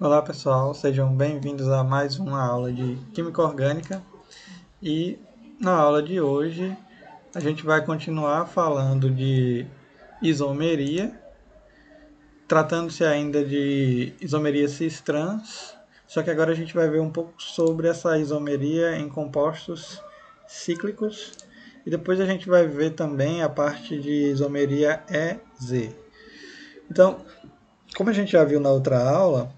Olá pessoal, sejam bem-vindos a mais uma aula de Química Orgânica e na aula de hoje a gente vai continuar falando de isomeria, tratando-se ainda de isomeria cis-trans, só que agora a gente vai ver um pouco sobre essa isomeria em compostos cíclicos e depois a gente vai ver também a parte de isomeria EZ. Então, como a gente já viu na outra aula,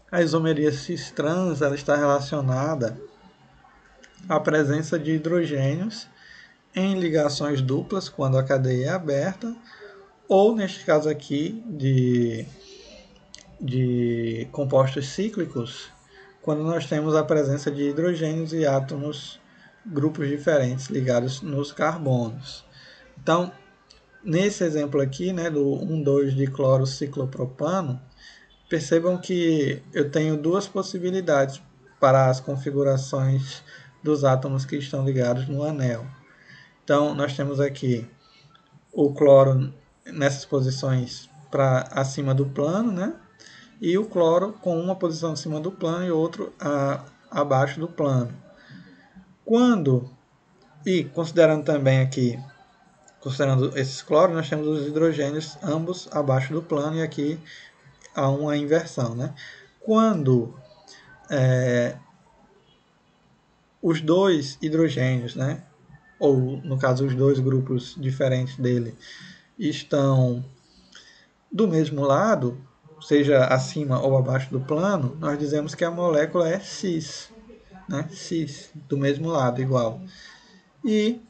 a isomeria cis-trans ela está relacionada à presença de hidrogênios em ligações duplas quando a cadeia é aberta, ou neste caso aqui de compostos cíclicos, quando nós temos a presença de hidrogênios e átomos, grupos diferentes ligados nos carbonos. Então, nesse exemplo aqui, né, do 1,2 de clorociclopropano, percebam que eu tenho duas possibilidades para as configurações dos átomos que estão ligados no anel. Então, nós temos aqui o cloro nessas posições para acima do plano, né? E o cloro com uma posição acima do plano e outro abaixo do plano. E considerando também aqui, considerando esses cloros, nós temos os hidrogênios ambos abaixo do plano e aqui há uma inversão, né? Quando os dois hidrogênios, né, ou no caso os dois grupos diferentes dele, estão do mesmo lado, seja acima ou abaixo do plano, nós dizemos que a molécula é cis, né, cis, do mesmo lado, igual. E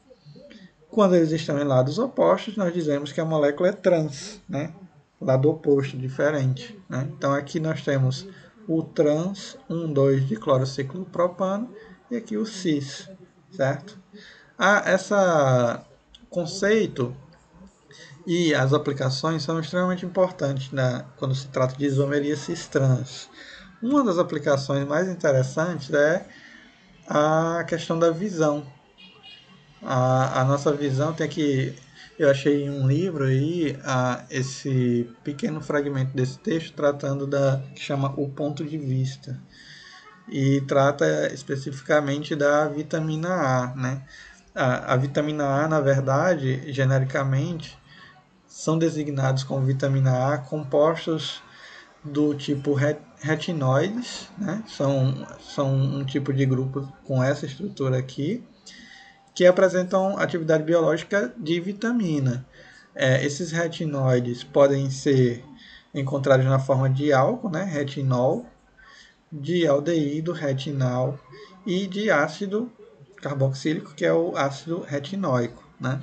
quando eles estão em lados opostos, nós dizemos que a molécula é trans, né, lado oposto, diferente. Né? Então aqui nós temos o trans 1,2 de clorociclopropano e aqui o cis, certo? Esse conceito e as aplicações são extremamente importantes, né, quando se trata de isomeria cis-trans. Uma das aplicações mais interessantes é a questão da visão. A nossa visão tem aqui, eu achei em um livro aí esse pequeno fragmento desse texto tratando que chama O Ponto de Vista. E trata especificamente da vitamina A, né? A vitamina A, na verdade, genericamente, são designados como vitamina A compostos do tipo retinoides, né? São um tipo de grupo com essa estrutura aqui, que apresentam atividade biológica de vitamina. Esses retinoides podem ser encontrados na forma de álcool, né? Retinol, de aldeído, retinal, e de ácido carboxílico, que é o ácido retinóico. Né?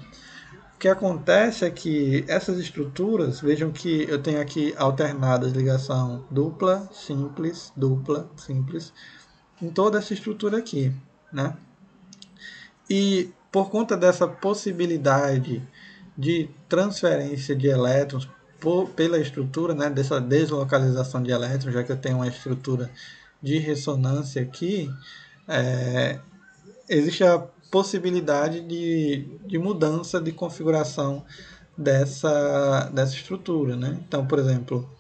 O que acontece é que essas estruturas, vejam que eu tenho aqui alternadas ligação dupla, simples, em toda essa estrutura aqui. Né? E por conta dessa possibilidade de transferência de elétrons pela estrutura, né, dessa deslocalização de elétrons, já que eu tenho uma estrutura de ressonância aqui, existe a possibilidade de mudança de configuração dessa estrutura. Né? Então, por exemplo,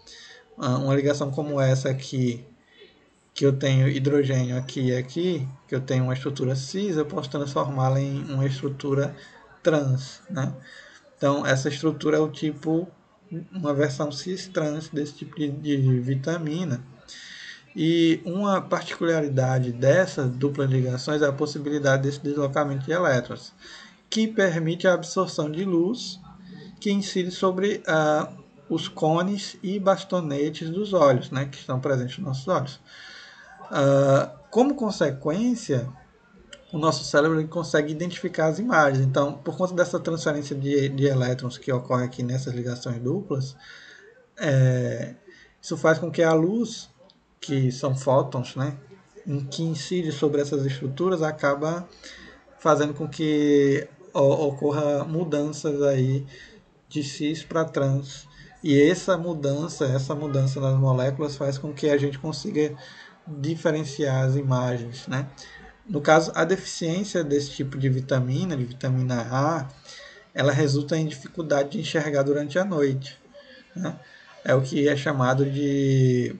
uma ligação como essa aqui, que eu tenho hidrogênio aqui e aqui, que eu tenho uma estrutura cis, eu posso transformá-la em uma estrutura trans. Né? Então, essa estrutura é o tipo, uma versão cis-trans desse tipo de vitamina. E uma particularidade dessas duplas ligações é a possibilidade desse deslocamento de elétrons, que permite a absorção de luz que incide sobre os cones e bastonetes dos olhos, né, que estão presentes nos nossos olhos. Como consequência, o nosso cérebro ele consegue identificar as imagens. Então, por conta dessa transferência de elétrons que ocorre aqui nessas ligações duplas, isso faz com que a luz, que são fótons, né, que incide sobre essas estruturas, acaba fazendo com que ocorra mudanças aí de cis para trans. E essa mudança nas moléculas faz com que a gente consiga diferenciar as imagens, né? No caso, a deficiência desse tipo de vitamina A, ela resulta em dificuldade de enxergar durante a noite. Né? É o que é chamado de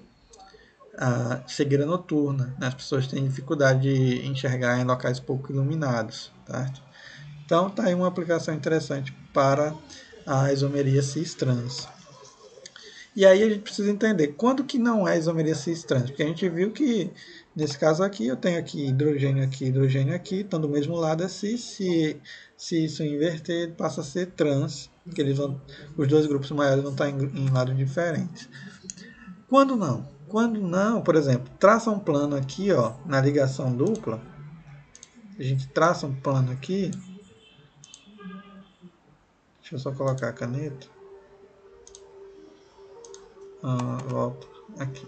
a cegueira noturna, né? As pessoas têm dificuldade de enxergar em locais pouco iluminados, certo? Então, está aí uma aplicação interessante para a isomeria cis-trans. E aí a gente precisa entender quando que não é isomeria cis-trans, porque a gente viu que, nesse caso aqui, eu tenho aqui, hidrogênio aqui, estão do mesmo lado é cis, se isso inverter, passa a ser trans, porque os dois grupos maiores vão estar em lados diferentes. Quando não? Quando não, por exemplo, traça um plano aqui, ó, na ligação dupla, a gente traça um plano aqui, deixa eu só colocar a caneta, volto aqui.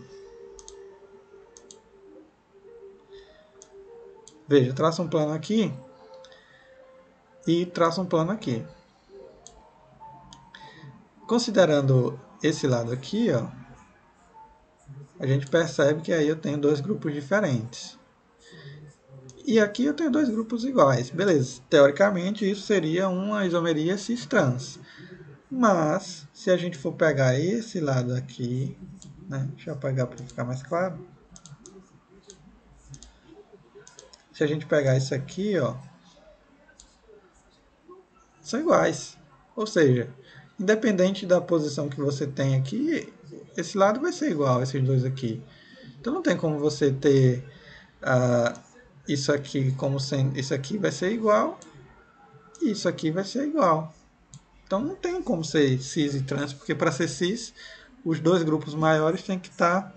Veja, traça um plano aqui e traça um plano aqui. Considerando esse lado aqui, ó, a gente percebe que aí eu tenho dois grupos diferentes. E aqui eu tenho dois grupos iguais. Beleza, teoricamente isso seria uma isomeria cis-trans. Mas, se a gente for pegar esse lado aqui, né, deixa eu apagar para ficar mais claro. Se a gente pegar isso aqui, ó, são iguais. Ou seja, independente da posição que você tem aqui, esse lado vai ser igual, esses dois aqui. Então não tem como você ter isso aqui como sendo, isso aqui vai ser igual e isso aqui vai ser igual. Então não tem como ser cis e trans, porque para ser cis, os dois grupos maiores têm que estar,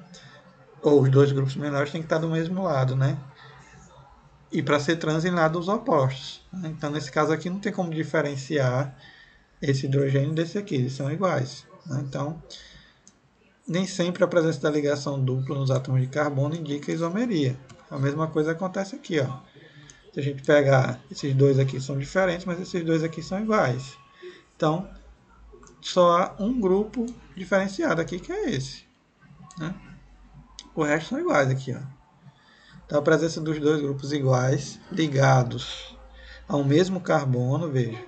ou os dois grupos menores têm que estar do mesmo lado, né? E para ser trans em lados opostos. Então nesse caso aqui não tem como diferenciar esse hidrogênio desse aqui, eles são iguais. Então nem sempre a presença da ligação dupla nos átomos de carbono indica isomeria. A mesma coisa acontece aqui, ó. Se a gente pegar, esses dois aqui são diferentes, mas esses dois aqui são iguais. Então, só há um grupo diferenciado aqui, que é esse. Né? O resto são iguais aqui, ó. Então, a presença dos dois grupos iguais, ligados ao mesmo carbono, veja.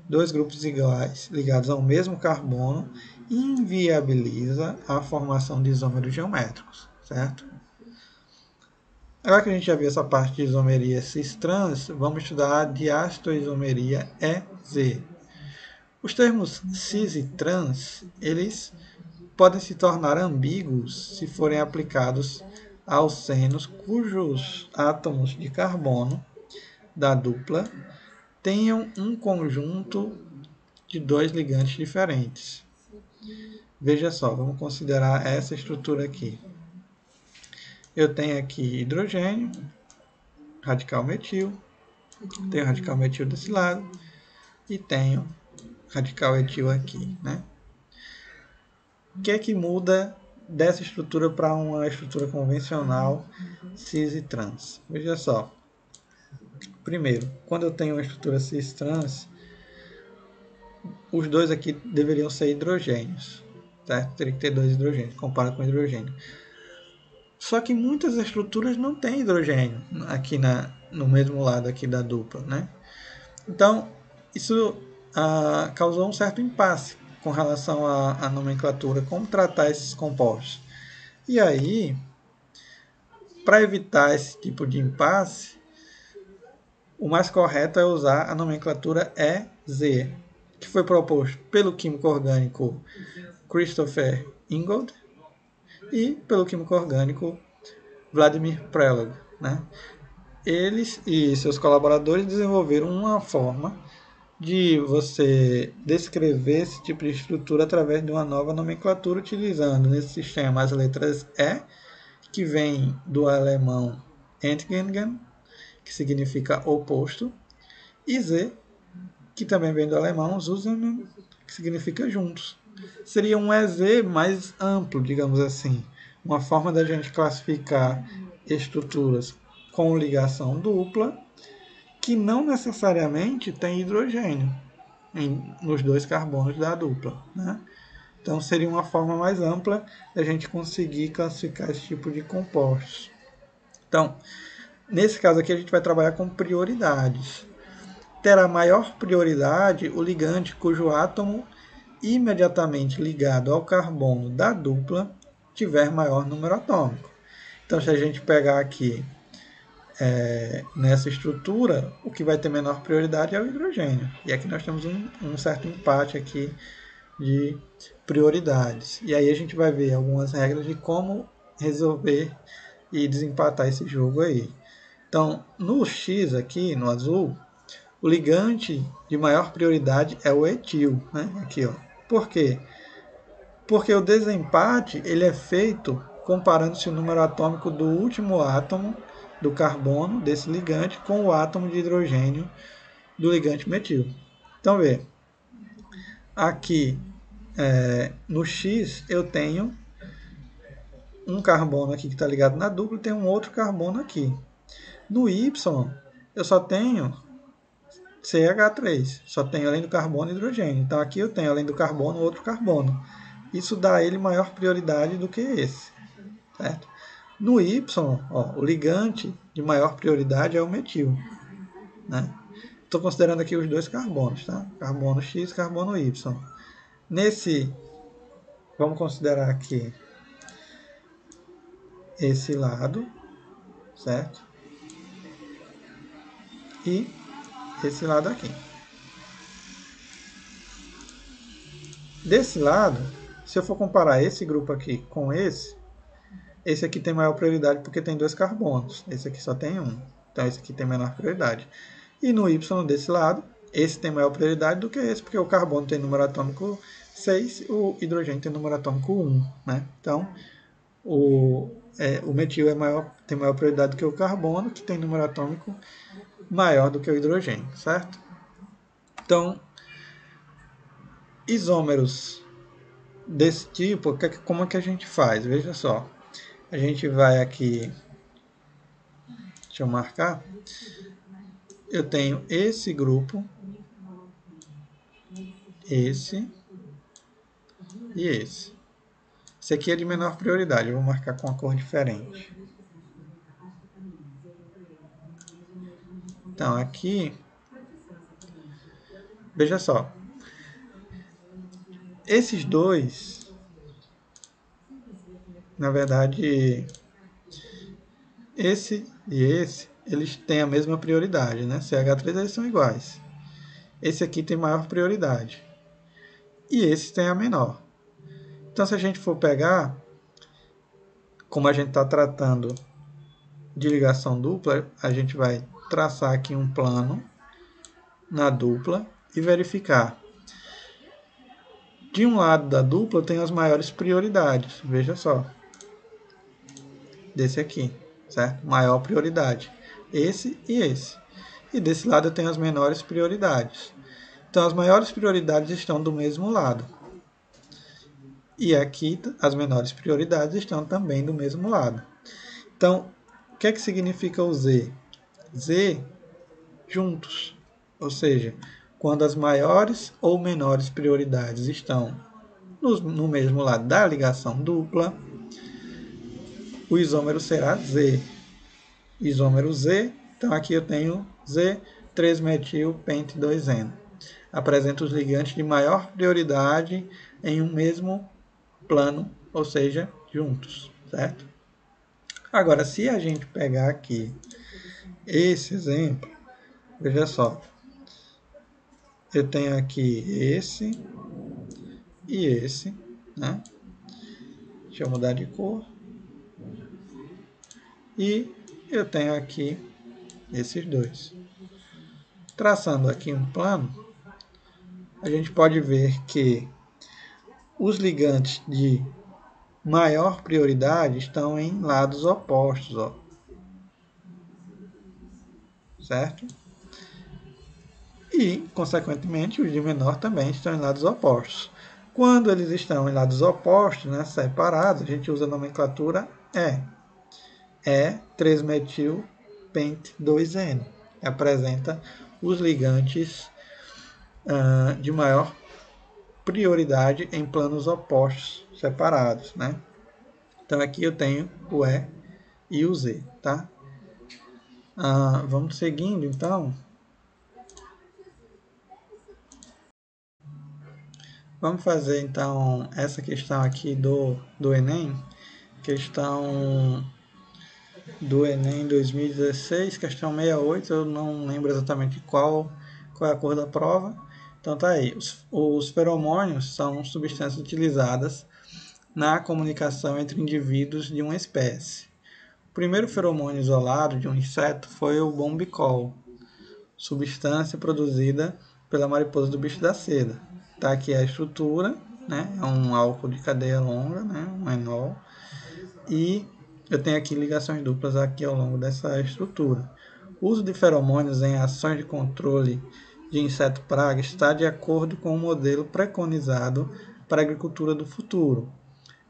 Dois grupos iguais, ligados ao mesmo carbono, inviabiliza a formação de isômeros geométricos, certo? Agora que a gente já viu essa parte de isomeria cis-trans, vamos estudar a diastoisomeria EZ. Os termos cis e trans, eles podem se tornar ambíguos se forem aplicados aos senos cujos átomos de carbono da dupla tenham um conjunto de dois ligantes diferentes. Veja só, vamos considerar essa estrutura aqui. Eu tenho aqui hidrogênio, radical metil, tenho radical metil desse lado e tenho radical etil aqui, né? O que é que muda dessa estrutura para uma estrutura convencional cis e trans? Veja só. Primeiro, quando eu tenho uma estrutura cis-trans, os dois aqui deveriam ser hidrogênios, certo? Teria que ter dois hidrogênios, compara com hidrogênio. Só que muitas estruturas não têm hidrogênio aqui no mesmo lado aqui da dupla, né? Então, isso causou um certo impasse com relação à nomenclatura, como tratar esses compostos. E aí, para evitar esse tipo de impasse, o mais correto é usar a nomenclatura EZ, que foi proposto pelo químico orgânico Christopher Ingold e pelo químico orgânico Vladimir Prelog, né? Eles e seus colaboradores desenvolveram uma forma de você descrever esse tipo de estrutura através de uma nova nomenclatura, utilizando nesse sistema as letras E, que vem do alemão Entgegen, que significa oposto, e Z, que também vem do alemão Zusammen, que significa juntos. Seria um EZ mais amplo, digamos assim, uma forma da gente classificar estruturas com ligação dupla que não necessariamente tem hidrogênio nos dois carbonos da dupla, né? Então seria uma forma mais ampla da gente conseguir classificar esse tipo de compostos. Então, nesse caso aqui a gente vai trabalhar com prioridades. Terá maior prioridade o ligante cujo átomo imediatamente ligado ao carbono da dupla tiver maior número atômico. Então, se a gente pegar aqui nessa estrutura, o que vai ter menor prioridade é o hidrogênio. E aqui nós temos um certo empate aqui de prioridades. E aí a gente vai ver algumas regras de como resolver e desempatar esse jogo aí. Então, no X aqui, no azul, o ligante de maior prioridade é o etil, né? Aqui, ó. Por quê? Porque o desempate ele é feito comparando-se o número atômico do último átomo do carbono desse ligante com o átomo de hidrogênio do ligante metil. Então, vê, aqui no X eu tenho um carbono aqui que está ligado na dupla e tem um outro carbono aqui. No Y eu só tenho CH3, só tenho além do carbono hidrogênio. Então aqui eu tenho além do carbono outro carbono. Isso dá a ele maior prioridade do que esse, certo? No Y, ó, o ligante de maior prioridade é o metil, né? Estou considerando aqui os dois carbonos, tá? Carbono X, carbono Y. Nesse, vamos considerar aqui esse lado, certo? E esse lado aqui. Desse lado, se eu for comparar esse grupo aqui com esse aqui tem maior prioridade porque tem dois carbonos. Esse aqui só tem um. Então esse aqui tem menor prioridade. E no Y desse lado, esse tem maior prioridade do que esse, porque o carbono tem número atômico 6, o hidrogênio tem número atômico 1. Né? Então, o metil tem maior prioridade do que o carbono, que tem número atômico maior do que o hidrogênio, certo? Então, isômeros desse tipo, como é que a gente faz? Veja só. A gente vai aqui, deixa eu marcar. Eu tenho esse grupo, esse e esse. Esse aqui é de menor prioridade, eu vou marcar com uma cor diferente. Então, aqui, veja só. Esses dois, na verdade, esse e esse, eles têm a mesma prioridade, né? CH3 eles são iguais. Esse aqui tem maior prioridade. E esse tem a menor. Então, se a gente for pegar, como a gente está tratando de ligação dupla, a gente vai traçar aqui um plano na dupla e verificar. De um lado da dupla eu tenho as maiores prioridades, veja só. Desse aqui, certo? Maior prioridade. Esse e esse. E desse lado eu tenho as menores prioridades. Então as maiores prioridades estão do mesmo lado. E aqui as menores prioridades estão também do mesmo lado. Então, o que é que significa o Z? Z juntos. Ou seja, quando as maiores ou menores prioridades estão no mesmo lado da ligação dupla, o isômero será Z. Isômero Z, então aqui eu tenho Z 3-metil-pente-2-eno. Apresenta os ligantes de maior prioridade em um mesmo plano, ou seja, juntos, certo? Agora, se a gente pegar aqui esse exemplo, veja só, eu tenho aqui esse e esse, né? Deixa eu mudar de cor. E eu tenho aqui esses dois. Traçando aqui um plano, a gente pode ver que os ligantes de maior prioridade estão em lados opostos, ó. Certo? E, consequentemente, os de menor também estão em lados opostos. Quando eles estão em lados opostos, né, separados, a gente usa a nomenclatura E. É 3-metil-pente-2-eno. Apresenta os ligantes de maior prioridade em planos opostos separados, né? Então aqui eu tenho o E e o Z, tá? Vamos seguindo, então. Vamos fazer, então, essa questão aqui do Enem. questão do Enem 2016, questão 68, eu não lembro exatamente qual é a cor da prova. Então tá aí, os feromônios são substâncias utilizadas na comunicação entre indivíduos de uma espécie. O primeiro feromônio isolado de um inseto foi o bombicol, substância produzida pela mariposa do bicho da seda. Tá aqui a estrutura, né? É um álcool de cadeia longa, né? Um enol. E eu tenho aqui ligações duplas aqui ao longo dessa estrutura. O uso de feromônios em ações de controle de inseto praga está de acordo com o modelo preconizado para a agricultura do futuro.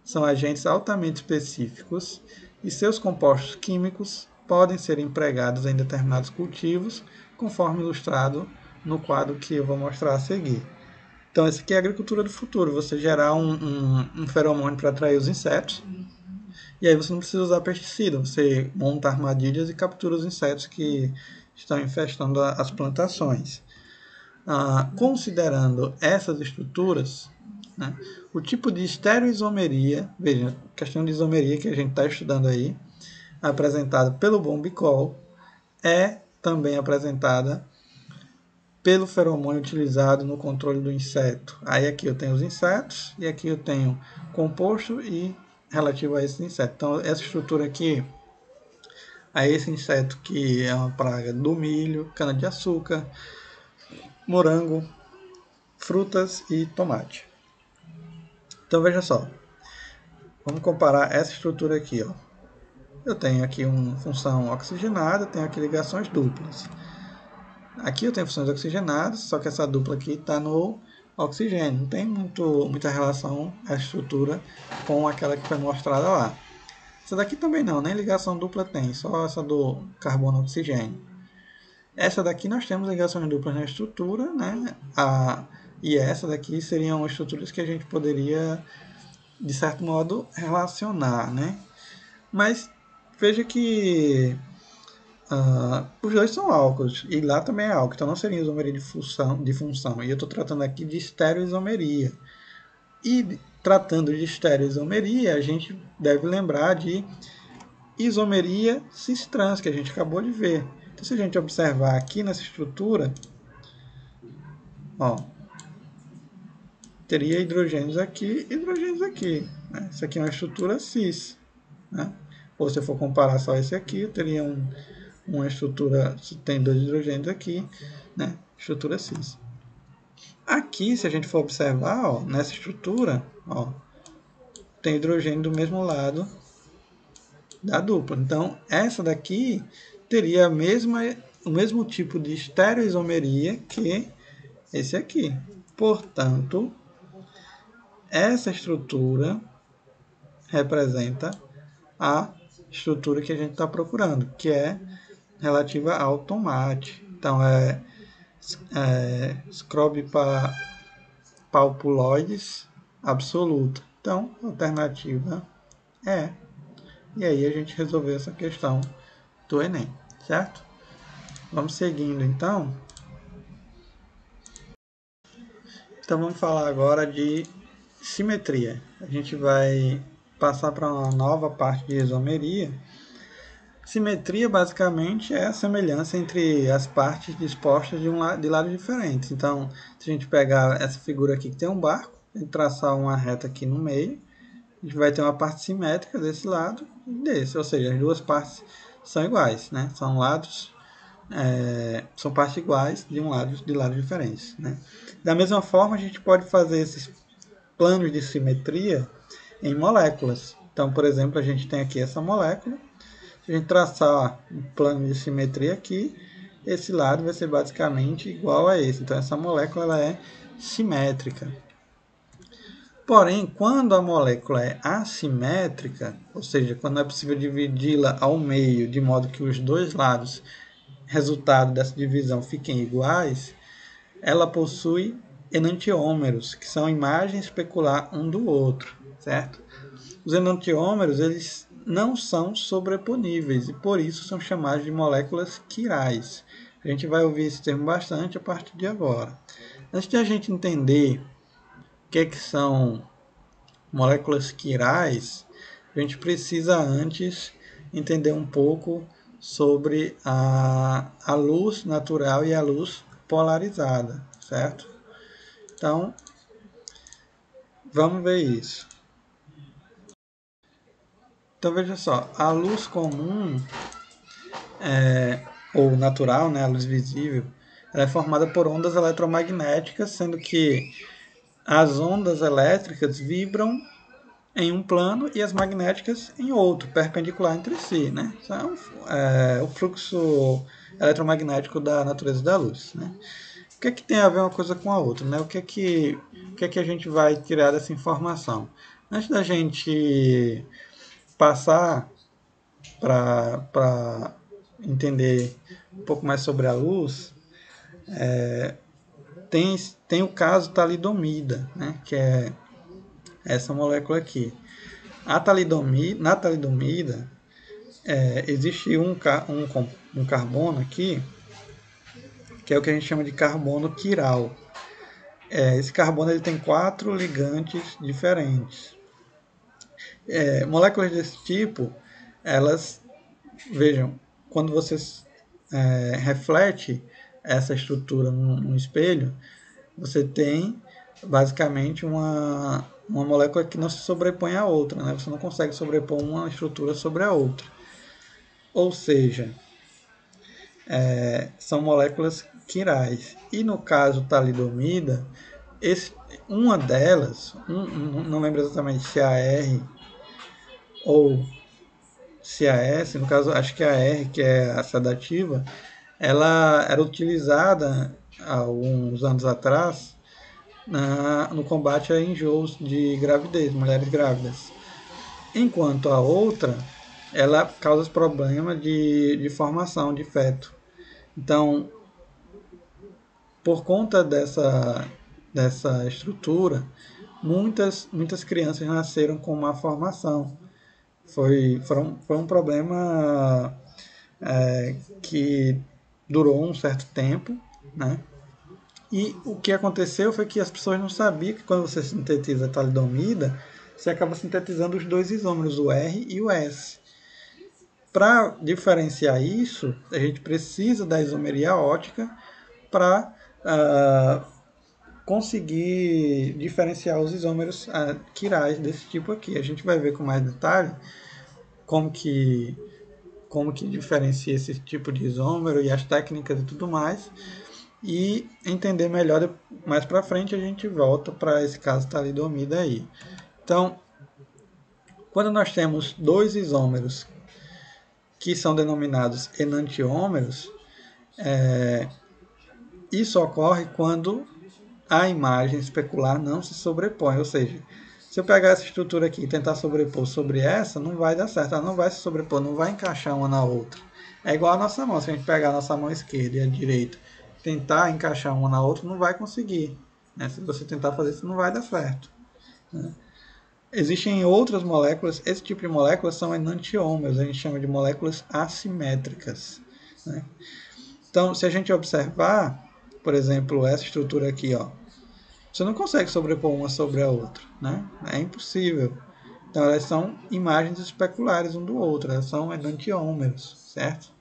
São agentes altamente específicos e seus compostos químicos podem ser empregados em determinados cultivos, conforme ilustrado no quadro que eu vou mostrar a seguir. Então, esse aqui é a agricultura do futuro, você gerar um feromônio para atrair os insetos, e aí você não precisa usar pesticida, você monta armadilhas e captura os insetos que estão infestando as plantações. Considerando essas estruturas, né, o tipo de estereoisomeria, veja, questão de isomeria que a gente está estudando aí, apresentada pelo bombicol, é também apresentada pelo feromônio utilizado no controle do inseto. Aí aqui eu tenho os insetos e aqui eu tenho composto e relativo a esse inseto. Então essa estrutura aqui é esse inseto que é uma praga do milho, cana-de-açúcar, morango, frutas e tomate. Então veja só, vamos comparar essa estrutura aqui. Ó. Eu tenho aqui uma função oxigenada, tenho aqui ligações duplas. Aqui eu tenho funções oxigenadas, só que essa dupla aqui está no oxigênio. Não tem muita relação a estrutura com aquela que foi mostrada lá. Essa daqui também não, nem ligação dupla tem, só essa do carbono-oxigênio. Essa daqui nós temos ligações duplas na estrutura, né? E essa daqui seriam estruturas que a gente poderia, de certo modo, relacionar, né? Mas veja que os dois são álcools, e lá também é álcool, então não seria isomeria de função. E eu estou tratando aqui de estereoisomeria. E tratando de estereoisomeria, a gente deve lembrar de isomeria cis-trans, que a gente acabou de ver. Então, se a gente observar aqui nessa estrutura, ó, teria hidrogênios aqui e hidrogênios aqui. Né? Isso aqui é uma estrutura cis. Né? Ou se eu for comparar só esse aqui, eu teria uma estrutura, tem dois hidrogênios aqui, né? Estrutura cis. Aqui, se a gente for observar, ó, nessa estrutura, ó, tem hidrogênio do mesmo lado da dupla. Então, essa daqui teria o mesmo tipo de estereoisomeria que esse aqui. Portanto, essa estrutura representa a estrutura que a gente está procurando, que é relativa ao tomate. Então, é Scrobipapuloides absoluta. Então, a alternativa é. E aí a gente resolveu essa questão do Enem, certo? Vamos seguindo, então. Então, vamos falar agora de simetria. A gente vai passar para uma nova parte de isomeria. Simetria, basicamente, é a semelhança entre as partes dispostas de lados diferentes. Então, se a gente pegar essa figura aqui que tem um barco, e traçar uma reta aqui no meio, a gente vai ter uma parte simétrica desse lado e desse, ou seja, as duas partes são iguais, né? São lados, são partes iguais de lados diferentes, né? Da mesma forma, a gente pode fazer esses planos de simetria em moléculas. Então, por exemplo, a gente tem aqui essa molécula. Se a gente traçar um plano de simetria aqui, esse lado vai ser basicamente igual a esse. Então, essa molécula ela é simétrica. Porém, quando a molécula é assimétrica, ou seja, quando é possível dividi-la ao meio, de modo que os dois lados, resultado dessa divisão, fiquem iguais, ela possui enantiômeros, que são imagens especular um do outro, certo? Os enantiômeros, eles não são sobreponíveis e por isso são chamados de moléculas quirais. A gente vai ouvir esse termo bastante a partir de agora. Antes de a gente entender o que são moléculas quirais, a gente precisa antes entender um pouco sobre a luz natural e a luz polarizada, certo? Então, vamos ver isso. Então, veja só, a luz comum, ou natural, né, a luz visível, ela é formada por ondas eletromagnéticas, sendo que as ondas elétricas vibram em um plano e as magnéticas em outro, perpendicular entre si, né? Então, o fluxo eletromagnético da natureza da luz, né? O que é que tem a ver uma coisa com a outra, né? O que é que a gente vai tirar dessa informação? Antes da gente passar para entender um pouco mais sobre a luz, tem, tem o caso talidomida, né? Que é essa molécula aqui. Na talidomida, existe um carbono aqui, que é o que a gente chama de carbono quiral. Esse carbono ele tem 4 ligantes diferentes. Moléculas desse tipo, elas, vejam, quando você reflete essa estrutura num espelho, você tem basicamente uma molécula que não se sobrepõe à outra, né? Você não consegue sobrepor uma estrutura sobre a outra. Ou seja, são moléculas quirais. E no caso talidomida, uma delas, não lembro exatamente se é a R ou se é a S, no caso acho que é a R, que é a sedativa, ela era utilizada há alguns anos atrás no combate a enjoos de gravidez, mulheres grávidas. Enquanto a outra, ela causa problema de formação de feto. Então, por conta dessa estrutura, muitas crianças nasceram com má formação. Foi um problema que durou um certo tempo, né? E o que aconteceu foi que as pessoas não sabiam que quando você sintetiza a talidomida, você acaba sintetizando os dois isômeros, o R e o S. Para diferenciar isso, a gente precisa da isomeria ótica para conseguir diferenciar os isômeros quirais desse tipo aqui. A gente vai ver com mais detalhe como que, como que diferencia esse tipo de isômero e as técnicas e tudo mais. E entender melhor mais para frente a gente volta para esse caso talidomida aí. Então, quando nós temos dois isômeros que são denominados enantiômeros, isso ocorre quando a imagem especular não se sobrepõe, ou seja, se eu pegar essa estrutura aqui e tentar sobrepor sobre essa, não vai dar certo, ela não vai se sobrepor, não vai encaixar uma na outra. É igual a nossa mão, se a gente pegar a nossa mão esquerda e a direita, tentar encaixar uma na outra, não vai conseguir. Né? Se você tentar fazer isso, não vai dar certo. Né? Existem outras moléculas, esse tipo de moléculas são enantiômeros, a gente chama de moléculas assimétricas. Né? Então, se a gente observar, por exemplo, essa estrutura aqui, ó, você não consegue sobrepor uma sobre a outra, né? É impossível. Então elas são imagens especulares um do outro, elas são enantiômeros, certo?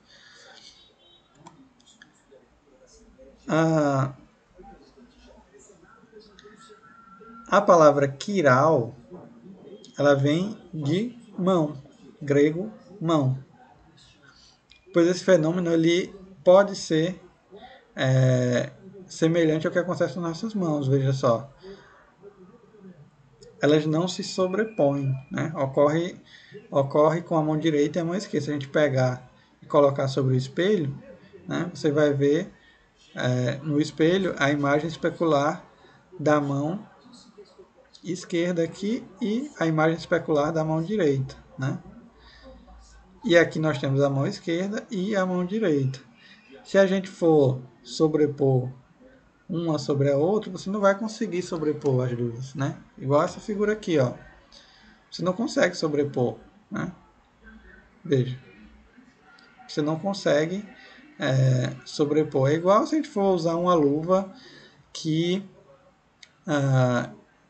A palavra quiral, ela vem de mão, grego mão, pois esse fenômeno ele pode ser semelhante ao que acontece nas nossas mãos, veja só. Elas não se sobrepõem, né? Ocorre com a mão direita e a mão esquerda. Se a gente pegar e colocar sobre o espelho, né, você vai ver no espelho a imagem especular da mão esquerda aqui e a imagem especular da mão direita, né? E aqui nós temos a mão esquerda e a mão direita. Se a gente for sobrepor uma sobre a outra, você não vai conseguir sobrepor as duas, né? Igual essa figura aqui, ó. Você não consegue sobrepor, né? Veja, você não consegue sobrepor. É igual se a gente for usar uma luva que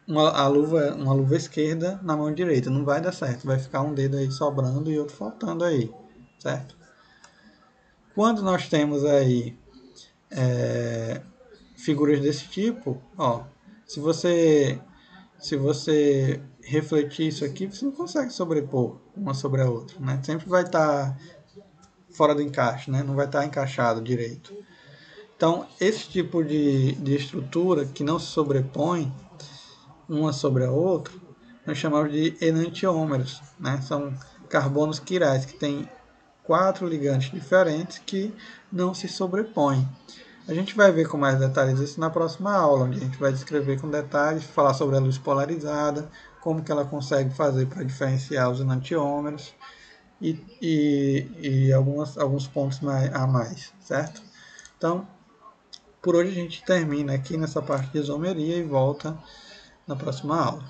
uma luva esquerda na mão direita. Não vai dar certo, vai ficar um dedo aí sobrando e outro faltando aí, certo? Quando nós temos aí figuras desse tipo, ó, se você se você refletir isso aqui, você não consegue sobrepor uma sobre a outra, né? Sempre vai estar fora do encaixe, né? Não vai estar encaixado direito. Então, esse tipo de estrutura que não se sobrepõe uma sobre a outra, nós chamamos de enantiômeros, né? São carbonos quirais que têm 4 ligantes diferentes que não se sobrepõem. A gente vai ver com mais detalhes isso na próxima aula, onde a gente vai descrever com detalhes, falar sobre a luz polarizada, como que ela consegue fazer para diferenciar os enantiômeros e alguns pontos a mais, certo? Então, por hoje a gente termina aqui nessa parte de isomeria e volta na próxima aula.